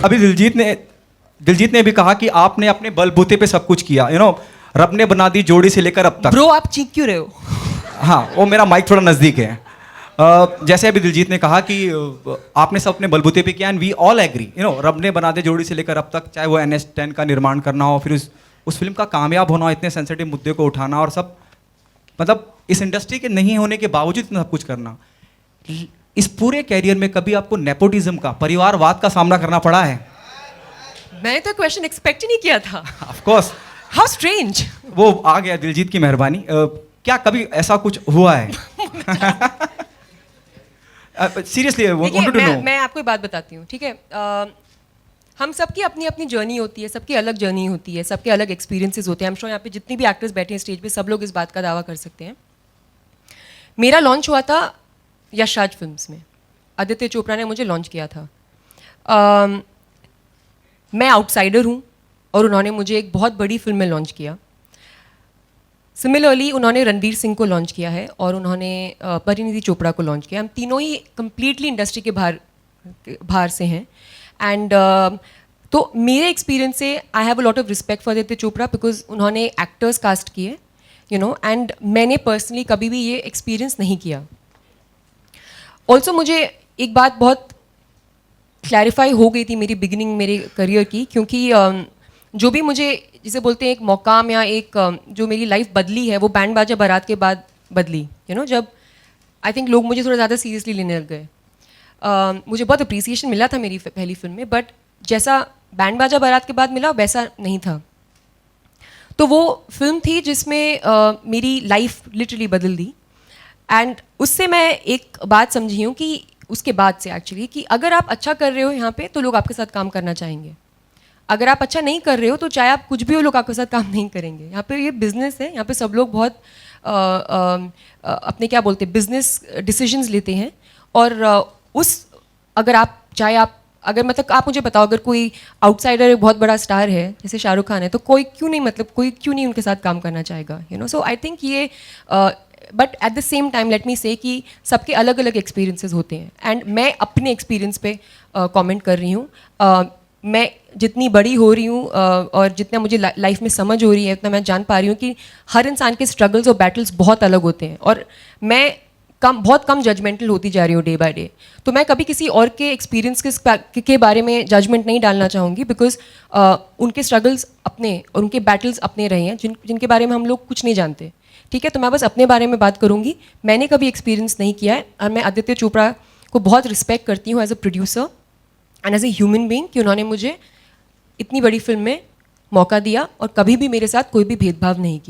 अभी दिलजीत ने भी कहा कि आपने अपने बलबूते पे सब कुछ किया, रब ने बना दी जोड़ी से लेकर अब तक। ब्रो आप चीख क्यों रहे हो? हाँ, वो मेरा माइक थोड़ा नज़दीक है। जैसे अभी दिलजीत ने कहा कि आपने सब अपने बलबूते पे किया, एंड वी ऑल एग्री, रब ने बना दी जोड़ी से लेकर अब तक, चाहे वो NH10 का निर्माण करना हो, फिर उस फिल्म का कामयाब होना हो, इतने सेंसिटिव मुद्दे को उठाना, और सब मतलब इस इंडस्ट्री के नहीं होने के बावजूद इतना सब कुछ करना। इस पूरे कैरियर में कभी आपको नेपोटिज्म का, परिवारवाद का सामना करना पड़ा है? मैंने तो क्वेश्चन एक्सपेक्ट ही नहीं किया था। Of course. How strange. वो आ गया, दिलजीत की मेहरबानी। क्या कभी ऐसा कुछ हुआ है? Seriously wanted to know. मैं आपको एक बात बताती हूँ, ठीक है? हम सबकी अपनी अपनी जर्नी होती है, सबकी अलग जर्नी होती है, सबके अलग एक्सपीरियंसेस होते हैं। हम श्योर यहाँ पे जितनी भी एक्टर्स बैठे हैं स्टेज पे, सब लोग इस बात का दावा कर सकते हैं। मेरा लॉन्च हुआ था यश राज फिल्म्स में। आदित्य चोपड़ा ने मुझे लॉन्च किया था। मैं आउटसाइडर हूँ और उन्होंने मुझे एक बहुत बड़ी फिल्म में लॉन्च किया। सिमिलरली उन्होंने रणवीर सिंह को लॉन्च किया है और उन्होंने परिणीति चोपड़ा को लॉन्च किया। हम तीनों ही कम्प्लीटली इंडस्ट्री के बाहर से हैं। एंड तो मेरे एक्सपीरियंस से I have a lot of respect for Aditya Chopra, because उन्होंने एक्टर्स कास्ट किए, एंड मैंने पर्सनली कभी भी ये एक्सपीरियंस नहीं किया। ऑल्सो मुझे एक बात बहुत क्लैरिफाई हो गई थी मेरी बिगिनिंग मेरे करियर की, क्योंकि जो भी मुझे जिसे बोलते हैं एक मौकाम या एक जो मेरी लाइफ बदली है, वो बैंड बाजा बारात के बाद बदली। जब आई थिंक लोग मुझे थोड़ा ज़्यादा सीरियसली लेने लग गए। मुझे बहुत अप्रिसिएशन मिला था मेरी पहली फिल्म में, बट जैसा बैंड बाजा बारात के बाद मिला वैसा नहीं था। तो वो फिल्म थी जिसमें मेरी लाइफ लिटरली बदल दी। एंड उससे मैं एक बात समझी हूँ कि उसके बाद से एक्चुअली, कि अगर आप अच्छा कर रहे हो यहाँ पे तो लोग आपके साथ काम करना चाहेंगे। अगर आप अच्छा नहीं कर रहे हो तो चाहे आप कुछ भी हो, लोग आपके साथ काम नहीं करेंगे। यहाँ पे ये बिजनेस है, यहाँ पे सब लोग बहुत अपने क्या बोलते हैं बिजनेस डिसीजंस लेते हैं। और अगर आप चाहे आप अगर मतलब आप मुझे बताओ, अगर कोई आउटसाइडर एक बहुत बड़ा स्टार है जैसे शाहरुख खान है, तो कोई क्यों नहीं उनके साथ काम करना चाहेगा? सो आई थिंक ये but at the same time let me से कि सबके अलग अलग एक्सपीरियंसेस होते हैं। एंड मैं अपने एक्सपीरियंस पे कमेंट कर रही हूँ। मैं जितनी बड़ी हो रही हूँ और जितना मुझे लाइफ में समझ हो रही है, उतना मैं जान पा रही हूँ कि हर इंसान के स्ट्रगल्स और बैटल्स बहुत अलग होते हैं। और मैं बहुत कम जजमेंटल होती जा रही हूँ डे बाय डे। तो मैं कभी किसी और के एक्सपीरियंस के बारे में जजमेंट नहीं डालना चाहूँगी, बिकॉज उनके स्ट्रगल्स अपने और उनके बैटल्स अपने रहे हैं जिनके बारे में हम लोग कुछ नहीं जानते। ठीक है, तो मैं बस अपने बारे में बात करूँगी। मैंने कभी एक्सपीरियंस नहीं किया है, और मैं आदित्य चोपड़ा को बहुत रिस्पेक्ट करती हूँ as a producer and as a human being, कि उन्होंने मुझे इतनी बड़ी फिल्म में मौका दिया और कभी भी मेरे साथ कोई भी भेदभाव नहीं किया।